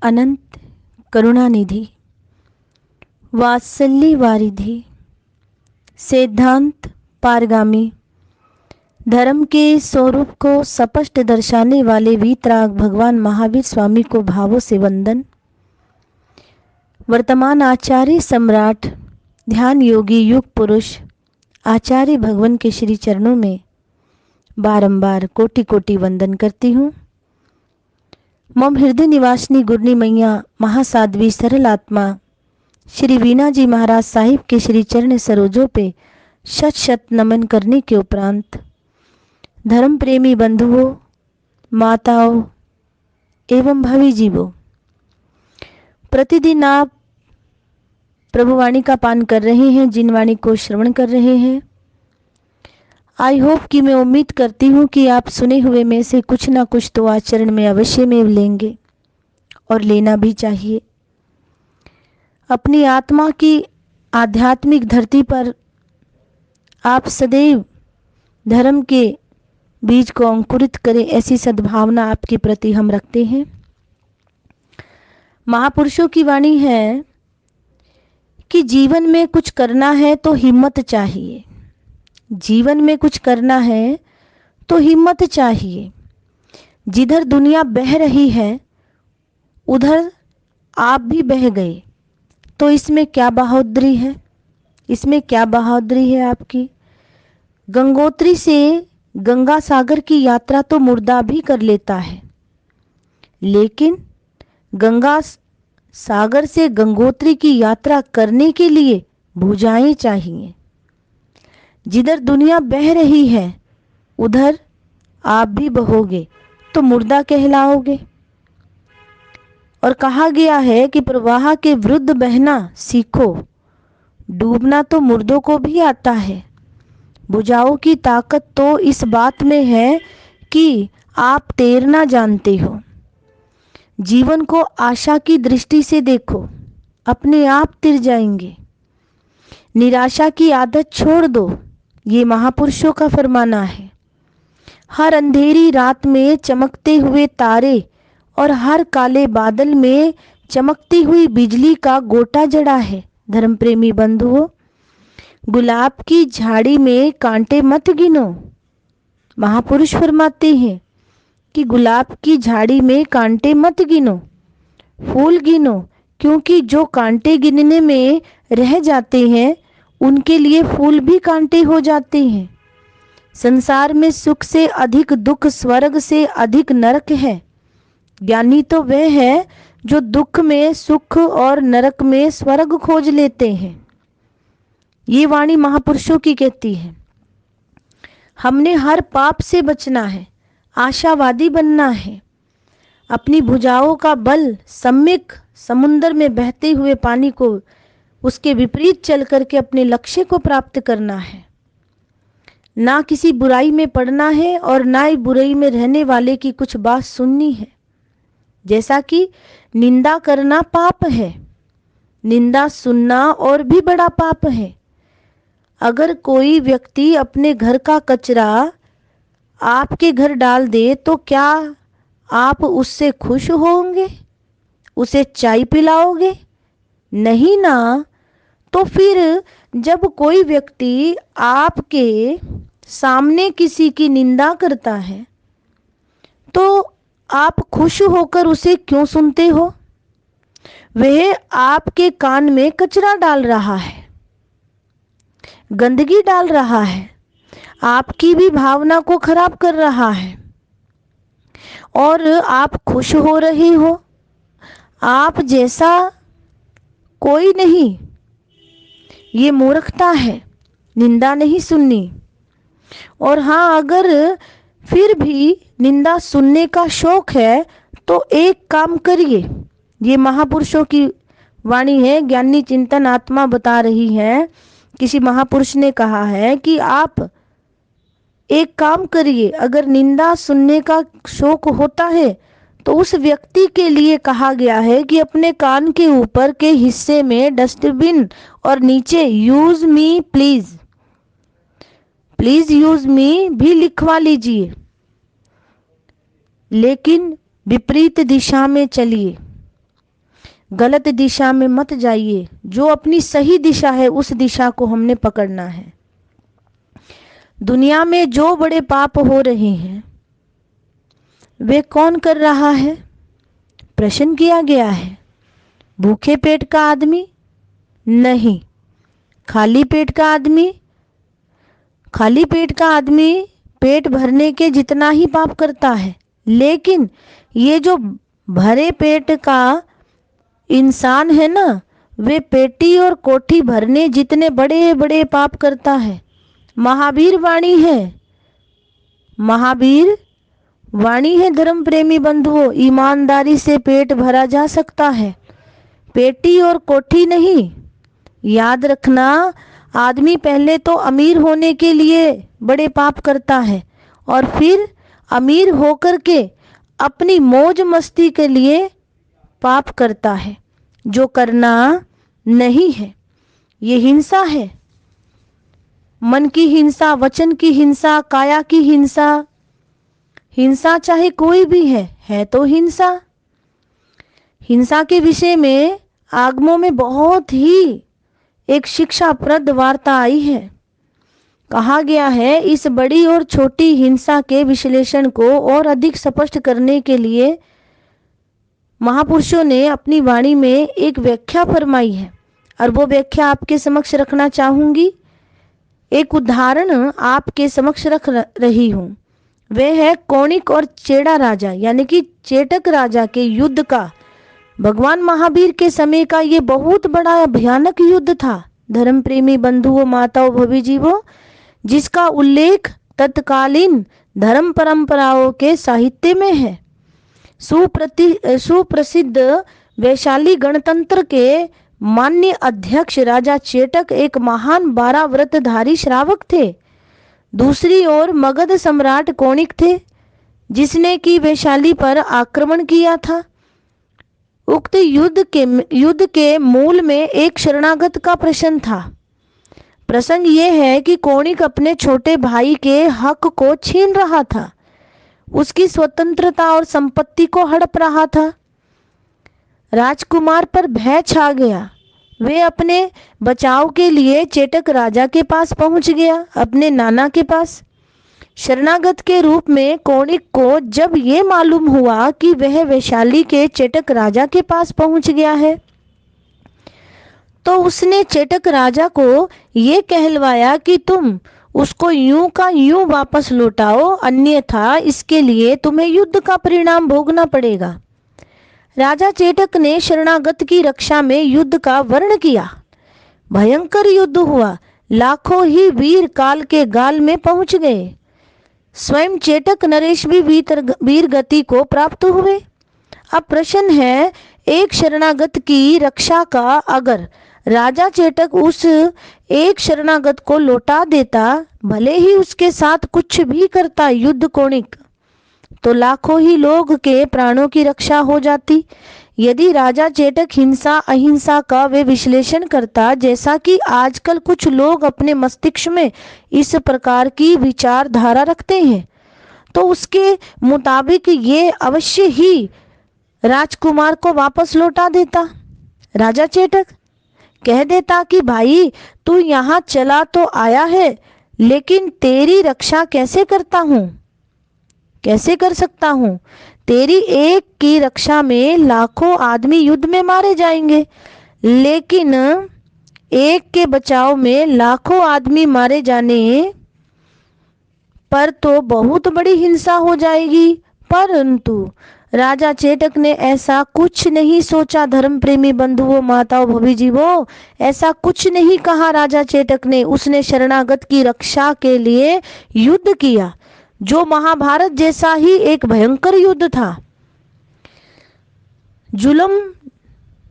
अनंत करुणानिधि, वात्सल्य वारिधि, सिद्धांत पारगामी, धर्म के स्वरूप को स्पष्ट दर्शाने वाले वीतराग भगवान महावीर स्वामी को भावों से वंदन। वर्तमान आचार्य सम्राट ध्यान योगी युग पुरुष आचार्य भगवान के श्री चरणों में बारंबार कोटि कोटि वंदन करती हूँ। मम हृदय निवासिनी गुरनी मैया महासाध्वी सरल आत्मा श्री वीणा जी महाराज साहिब के श्री चरण सरोजों पे शत शत नमन करने के उपरांत धर्म प्रेमी बंधुओं, माताओं एवं भावी जीवों, प्रतिदिन आप प्रभुवाणी का पान कर रहे हैं, जिन वाणी को श्रवण कर रहे हैं। आई होप कि मैं उम्मीद करती हूँ कि आप सुने हुए में से कुछ ना कुछ तो आचरण में अवश्य में लेंगे और लेना भी चाहिए। अपनी आत्मा की आध्यात्मिक धरती पर आप सदैव धर्म के बीज को अंकुरित करें, ऐसी सद्भावना आपके प्रति हम रखते हैं। महापुरुषों की वाणी है कि जीवन में कुछ करना है तो हिम्मत चाहिए। जीवन में कुछ करना है तो हिम्मत चाहिए। जिधर दुनिया बह रही है उधर आप भी बह गए, तो इसमें क्या बहादुरी है? इसमें क्या बहादुरी है आपकी? गंगोत्री से गंगा सागर की यात्रा तो मुर्दा भी कर लेता है, लेकिन गंगा सागर से गंगोत्री की यात्रा करने के लिए भुजाएं चाहिए। जिधर दुनिया बह रही है उधर आप भी बहोगे तो मुर्दा कहलाओगे। और कहा गया है कि प्रवाह के विरुद्ध बहना सीखो, डूबना तो मुर्दों को भी आता है। भुजाओं की ताकत तो इस बात में है कि आप तैरना जानते हो। जीवन को आशा की दृष्टि से देखो, अपने आप तिर जाएंगे। निराशा की आदत छोड़ दो, ये महापुरुषों का फरमाना है। हर अंधेरी रात में चमकते हुए तारे और हर काले बादल में चमकती हुई बिजली का गोटा जड़ा है। धर्म प्रेमी बंधुओं, गुलाब की झाड़ी में कांटे मत गिनो। महापुरुष फरमाते हैं कि गुलाब की झाड़ी में कांटे मत गिनो, फूल गिनो, क्योंकि जो कांटे गिनने में रह जाते हैं उनके लिए फूल भी कांटे हो जाते हैं। संसार में सुख से अधिक दुख, स्वर्ग से अधिक नरक है। ज्ञानी तो वह है जो दुख में सुख और नरक में स्वर्ग खोज लेते हैं। ये वाणी महापुरुषों की कहती है। हमने हर पाप से बचना है, आशावादी बनना है। अपनी भुजाओं का बल सम्यक समुद्र में बहते हुए पानी को उसके विपरीत चल करके अपने लक्ष्य को प्राप्त करना है। ना किसी बुराई में पड़ना है और ना ही बुराई में रहने वाले की कुछ बात सुननी है। जैसा कि निंदा करना पाप है, निंदा सुनना और भी बड़ा पाप है। अगर कोई व्यक्ति अपने घर का कचरा आपके घर डाल दे तो क्या आप उससे खुश होंगे? उसे चाय पिलाओगे? नहीं ना। तो फिर जब कोई व्यक्ति आपके सामने किसी की निंदा करता है तो आप खुश होकर उसे क्यों सुनते हो? वह आपके कान में कचरा डाल रहा है, गंदगी डाल रहा है, आपकी भी भावना को खराब कर रहा है और आप खुश हो रहे हो। आप जैसा कोई नहीं। ये मूर्खता है, निंदा नहीं सुननी। और हाँ, अगर फिर भी निंदा सुनने का शौक है तो एक काम करिए। ये महापुरुषों की वाणी है, ज्ञानी चिंतन आत्मा बता रही है। किसी महापुरुष ने कहा है कि आप एक काम करिए, अगर निंदा सुनने का शौक होता है तो उस व्यक्ति के लिए कहा गया है कि अपने कान के ऊपर के हिस्से में डस्टबिन और नीचे use me please, please use me भी लिखवा लीजिए। लेकिन विपरीत दिशा में चलिए। गलत दिशा में मत जाइए, जो अपनी सही दिशा है उस दिशा को हमने पकड़ना है। दुनिया में जो बड़े पाप हो रहे हैं वे कौन कर रहा है? प्रश्न किया गया है। भूखे पेट का आदमी? नहीं। खाली पेट का आदमी? खाली पेट का आदमी पेट भरने के जितना ही पाप करता है, लेकिन ये जो भरे पेट का इंसान है ना, वे पेटी और कोठी भरने जितने बड़े बड़े पाप करता है। महावीर वाणी है, महावीर वाणी है धर्म प्रेमी बंधुओं, ईमानदारी से पेट भरा जा सकता है, पेटी और कोठी नहीं। याद रखना, आदमी पहले तो अमीर होने के लिए बड़े पाप करता है और फिर अमीर होकर के अपनी मौज मस्ती के लिए पाप करता है, जो करना नहीं है। ये हिंसा है, मन की हिंसा, वचन की हिंसा, काया की हिंसा। हिंसा चाहे कोई भी है तो हिंसा। हिंसा के विषय में आगमों में बहुत ही एक शिक्षाप्रद वार्ता आई है। कहा गया है, इस बड़ी और छोटी हिंसा के विश्लेषण को और अधिक स्पष्ट करने के लिए महापुरुषों ने अपनी वाणी में एक व्याख्या फरमाई है और वो व्याख्या आपके समक्ष रखना चाहूंगी। एक उदाहरण आपके समक्ष रख रही हूं। वह है कौणिक और चेड़ा राजा यानी कि चेटक राजा के युद्ध का। भगवान महावीर के समय का ये बहुत बड़ा भयानक युद्ध था धर्म प्रेमी बंधुओं, माताओं, भवी जीवों, जिसका उल्लेख तत्कालीन धर्म परंपराओं के साहित्य में है। सुप्रसिद्ध वैशाली गणतंत्र के मान्य अध्यक्ष राजा चेटक एक महान 12 व्रतधारी श्रावक थे। दूसरी ओर मगध सम्राट कौणिक थे, जिसने कि वैशाली पर आक्रमण किया था। उक्त युद्ध के मूल में एक शरणागत का प्रश्न था। प्रसंग यह है कि कौणिक अपने छोटे भाई के हक को छीन रहा था, उसकी स्वतंत्रता और संपत्ति को हड़प रहा था। राजकुमार पर भय छा गया। वे अपने बचाव के लिए चेटक राजा के पास पहुंच गया, अपने नाना के पास। शरणागत के रूप में कौणिक को जब ये मालूम हुआ कि वह वैशाली के चेटक राजा के पास पहुंच गया है, तो उसने चेटक राजा को ये कहलवाया कि तुम उसको यूं का यूं वापस लौटाओ, अन्यथा इसके लिए तुम्हें युद्ध का परिणाम भोगना पड़ेगा। राजा चेटक ने शरणागत की रक्षा में युद्ध का वर्ण किया। भयंकर युद्ध हुआ, लाखों ही वीर काल के गाल में पहुंच गए। स्वयं चेटक नरेश भी वीर गति को प्राप्त हुए। अब प्रश्न है, एक शरणागत की रक्षा का अगर राजा चेटक उस एक शरणागत को लौटा देता, भले ही उसके साथ कुछ भी करता युद्ध कौणिक, तो लाखों ही लोग के प्राणों की रक्षा हो जाती। यदि राजा चेटक हिंसा अहिंसा का वे विश्लेषण करता, जैसा कि आजकल कुछ लोग अपने मस्तिष्क में इस प्रकार की विचारधारा रखते हैं, तो उसके मुताबिक ये अवश्य ही राजकुमार को वापस लौटा देता। राजा चेटक कह देता कि भाई तू यहाँ चला तो आया है, लेकिन तेरी रक्षा कैसे करता हूँ, कैसे कर सकता हूँ? तेरी एक की रक्षा में लाखों आदमी युद्ध में मारे जाएंगे, लेकिन एक के बचाव में लाखों आदमी मारे जाने पर तो बहुत बड़ी हिंसा हो जाएगी। परंतु राजा चेटक ने ऐसा कुछ नहीं सोचा। धर्म प्रेमी बंधुओं, माताओं, भवी जीवों, ऐसा कुछ नहीं कहा राजा चेटक ने। उसने शरणागत की रक्षा के लिए युद्ध किया, जो महाभारत जैसा ही एक भयंकर युद्ध था। जुल्म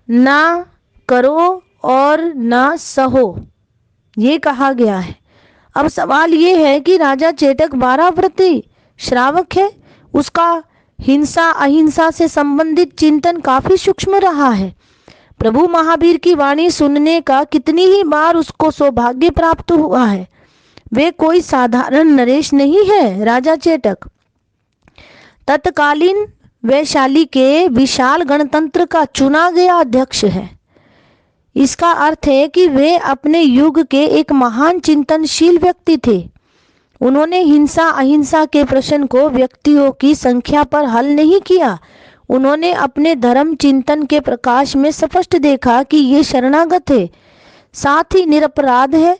ना करो और ना सहो, ये कहा गया है। अब सवाल ये है कि राजा चेटक 12 व्रती श्रावक है, उसका हिंसा अहिंसा से संबंधित चिंतन काफी सूक्ष्म रहा है। प्रभु महावीर की वाणी सुनने का कितनी ही बार उसको सौभाग्य प्राप्त हुआ है। वे कोई साधारण नरेश नहीं है। राजा चेटक तत्कालीन वैशाली के विशाल गणतंत्र का चुना गया अध्यक्ष है। इसका अर्थ है कि वे अपने युग के एक महान चिंतनशील व्यक्ति थे। उन्होंने हिंसा अहिंसा के प्रश्न को व्यक्तियों की संख्या पर हल नहीं किया। उन्होंने अपने धर्म चिंतन के प्रकाश में स्पष्ट देखा कि ये शरणागत है, साथ ही निरपराध है,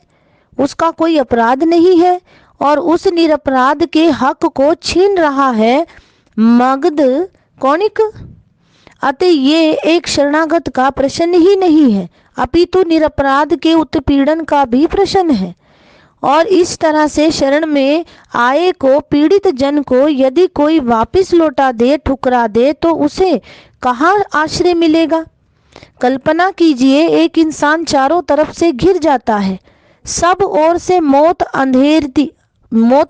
उसका कोई अपराध नहीं है और उस निरपराध के हक को छीन रहा है मगध कौणिक। अतः ये एक शरणागत का प्रश्न ही नहीं है, अपितु निरपराध के उत्पीड़न का भी प्रश्न है। और इस तरह से शरण में आए को पीड़ित जन को यदि कोई वापस लौटा दे, ठुकरा दे, तो उसे कहाँ आश्रय मिलेगा? कल्पना कीजिए, एक इंसान चारों तरफ से घिर जाता है, सब ओर से मौत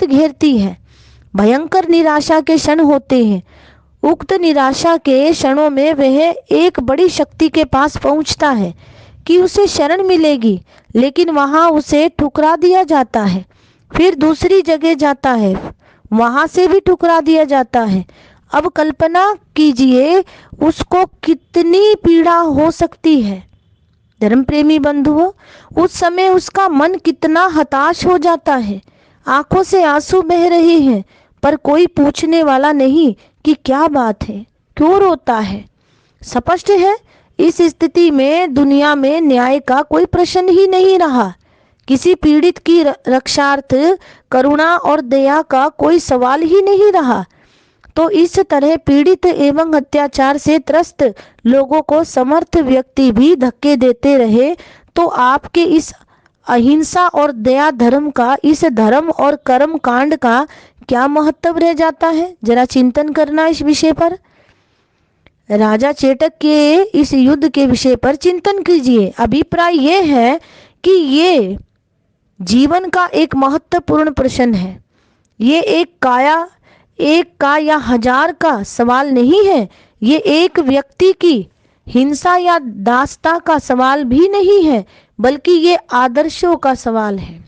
घेरती है, भयंकर निराशा के क्षण होते हैं। उक्त निराशा के क्षणों में वह एक बड़ी शक्ति के पास पहुंचता है कि उसे शरण मिलेगी, लेकिन वहां उसे ठुकरा दिया जाता है। फिर दूसरी जगह जाता है, वहां से भी ठुकरा दिया जाता है। अब कल्पना कीजिए उसको कितनी पीड़ा हो सकती है। धर्म प्रेमी बंधुओं, उस समय उसका मन कितना हताश हो जाता है। आंखों से आंसू बह रहे हैं, पर कोई पूछने वाला नहीं कि क्या बात है, क्यों रोता है। स्पष्ट है, इस स्थिति में दुनिया में न्याय का कोई प्रश्न ही नहीं रहा। किसी पीड़ित की रक्षार्थ करुणा और दया का कोई सवाल ही नहीं रहा। तो इस तरह पीड़ित एवं अत्याचार से त्रस्त लोगों को समर्थ व्यक्ति भी धक्के देते रहे, तो आपके इस अहिंसा और दया धर्म का, इस धर्म और कर्म कांड का क्या महत्व रह जाता है? जरा चिंतन करना इस विषय पर। राजा चेटक के इस युद्ध के विषय पर चिंतन कीजिए। अभिप्राय ये है कि ये जीवन का एक महत्वपूर्ण प्रश्न है। ये एक का या हजार का सवाल नहीं है। ये एक व्यक्ति की हिंसा या दासता का सवाल भी नहीं है, बल्कि ये आदर्शों का सवाल है।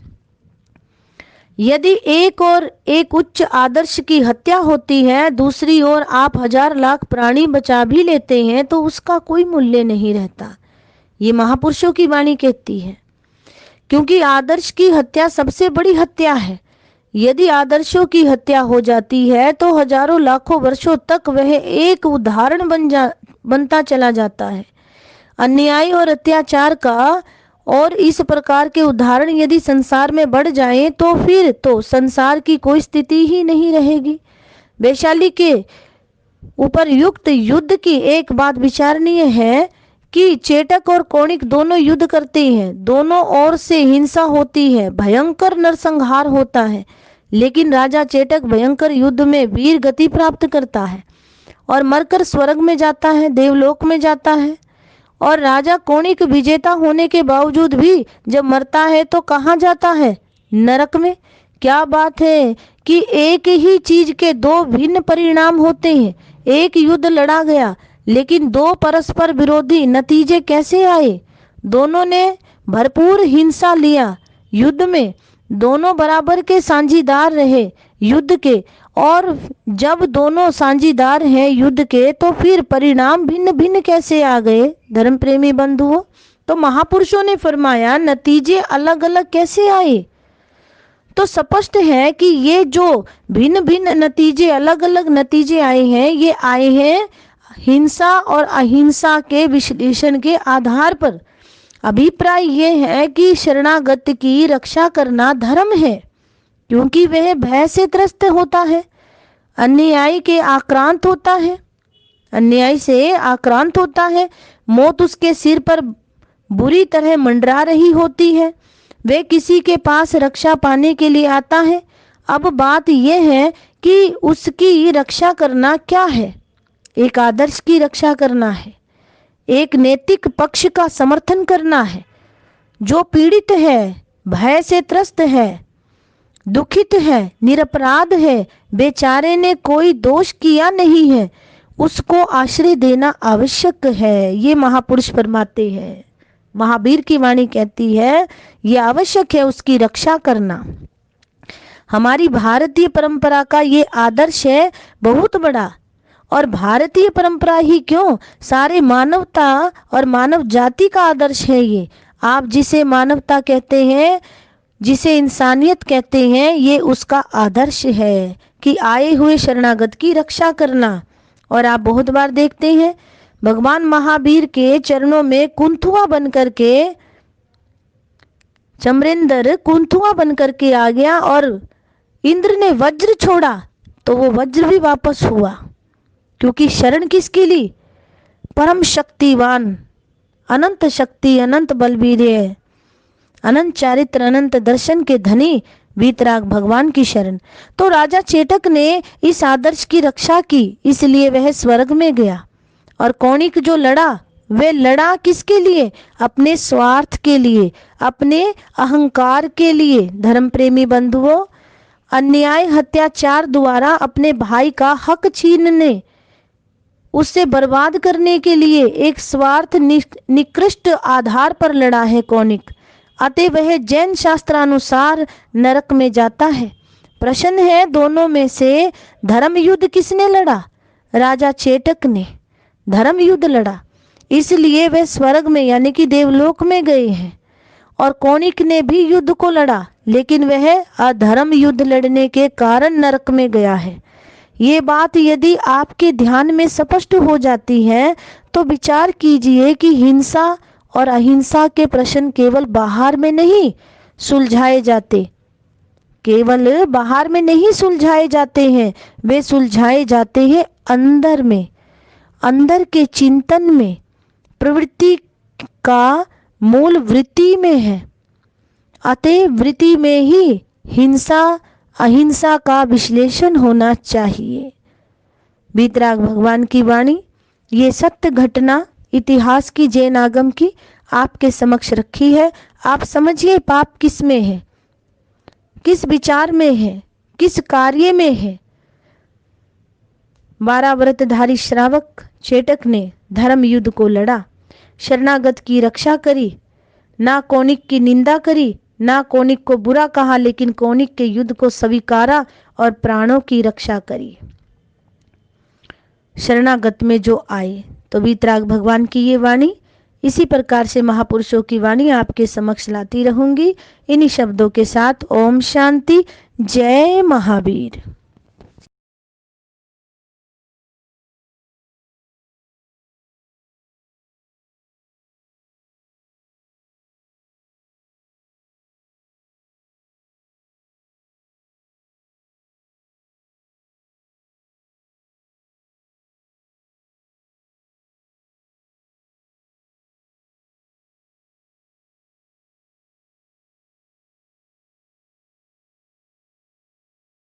यदि एक उच्च आदर्श की हत्या होती है, दूसरी ओर आप हजार लाख प्राणी बचा भी लेते हैं, तो उसका कोई मूल्य नहीं रहता। ये महापुरुषों की वाणी कहती है, क्योंकि आदर्श की हत्या सबसे बड़ी हत्या है। यदि आदर्शों की हत्या हो जाती है तो हजारों लाखों वर्षों तक वह एक उदाहरण बनता चला जाता है। अन्याय और अत्याचार का और इस प्रकार के उदाहरण यदि संसार में बढ़ जाएं, तो फिर तो संसार की कोई स्थिति ही नहीं रहेगी। वैशाली के उपरयुक्त युद्ध की एक बात विचारणीय है कि चेटक और कौणिक दोनों युद्ध करते हैं, दोनों ओर से हिंसा होती है, भयंकर नरसंहार होता है, लेकिन राजा चेटक भयंकर युद्ध में वीर गति प्राप्त करता है और मरकर स्वर्ग में जाता है, देवलोक में जाता है। और राजा कौणिक विजेता होने के बावजूद भी जब मरता है तो कहाँ जाता है? नरक में। क्या बात है कि एक ही चीज के दो भिन्न परिणाम होते हैं। एक युद्ध लड़ा गया, लेकिन दो परस्पर विरोधी नतीजे कैसे आए? दोनों ने भरपूर हिंसा लिया युद्ध में, दोनों बराबर के साझीदार रहे युद्ध के, और जब दोनों साझीदार हैं युद्ध के, तो फिर परिणाम भिन्न भिन्न कैसे आ गए? धर्म प्रेमी बंधुओं, तो महापुरुषों ने फरमाया नतीजे अलग अलग कैसे आए? तो स्पष्ट है कि ये जो भिन्न भिन्न नतीजे, अलग अलग नतीजे आए हैं, ये आए हैं हिंसा और अहिंसा के विश्लेषण के आधार पर। अभिप्राय ये है कि शरणागत की रक्षा करना धर्म है, क्योंकि वह भय से त्रस्त होता है, अन्याय के आक्रांत होता है, अन्याय से आक्रांत होता है। मौत उसके सिर पर बुरी तरह मंडरा रही होती है, वह किसी के पास रक्षा पाने के लिए आता है। अब बात यह है कि उसकी रक्षा करना क्या है? एक आदर्श की रक्षा करना है, एक नैतिक पक्ष का समर्थन करना है। जो पीड़ित है, भय से त्रस्त है, दुखित है, निरपराध है, बेचारे ने कोई दोष किया नहीं है, उसको आश्रय देना आवश्यक है। ये महापुरुष फरमाते हैं, महावीर की वाणी कहती है ये आवश्यक है उसकी रक्षा करना। हमारी भारतीय परंपरा का ये आदर्श है बहुत बड़ा, और भारतीय परंपरा ही क्यों, सारे मानवता और मानव जाति का आदर्श है ये। आप जिसे मानवता कहते हैं, जिसे इंसानियत कहते हैं, ये उसका आदर्श है कि आए हुए शरणागत की रक्षा करना। और आप बहुत बार देखते हैं भगवान महावीर के चरणों में कुंथुआ बनकर के, चमरेंद्र कुंथुआ बनकर के आ गया और इंद्र ने वज्र छोड़ा तो वो वज्र भी वापस हुआ, क्योंकि शरण किसकी ली, परम शक्तिवान, अनंत शक्ति, अनंत बलवीर्य, अनंत चारित्र, अनंत दर्शन के धनी वीतराग भगवान की शरण। तो राजा चेटक ने इस आदर्श की रक्षा की, इसलिए वह स्वर्ग में गया। और कौणिक जो लड़ा, वे लड़ा किसके लिए, अपने स्वार्थ के लिए, अपने अहंकार के लिए। धर्म प्रेमी बंधुओं, अन्याय अत्याचार द्वारा अपने भाई का हक छीनने, उससे बर्बाद करने के लिए एक स्वार्थ निकृष्ट आधार पर लड़ा है कौणिक। अतः वह जैन शास्त्रानुसार नरक में जाता है। प्रश्न है, दोनों में से धर्म युद्ध किसने लड़ा, राजा चेटक ने धर्म युद्ध लड़ा, इसलिए वे स्वर्ग में यानी कि देवलोक में गए हैं। और कौणिक ने भी युद्ध को लड़ा, लेकिन वह अधर्म युद्ध लड़ने के कारण नरक में गया है। ये बात यदि आपके ध्यान में स्पष्ट हो जाती है तो विचार कीजिए कि हिंसा और अहिंसा के प्रश्न केवल बाहर में नहीं सुलझाए जाते, केवल बाहर में नहीं सुलझाए जाते हैं, वे सुलझाए जाते हैं अंदर में, अंदर के चिंतन में, प्रवृत्ति का मूल वृत्ति में है। अतः वृत्ति में ही हिंसा अहिंसा का विश्लेषण होना चाहिए। वीतराग भगवान की वाणी, ये सत्य घटना इतिहास की, जैन आगम की आपके समक्ष रखी है। आप समझिए पाप किस में है, किस विचार में है, किस कार्य में है। 12 व्रतधारी श्रावक चेटक ने धर्म युद्ध को लड़ा, शरणागत की रक्षा करी, ना कौणिक की निंदा करी, ना कौणिक को बुरा कहा, लेकिन कौणिक के युद्ध को स्वीकारा और प्राणों की रक्षा करी शरणागत में जो आए। तो वीतराग भगवान की ये वाणी, इसी प्रकार से महापुरुषों की वाणी आपके समक्ष लाती रहूंगी। इन्हीं शब्दों के साथ ओम शांति, जय महावीर।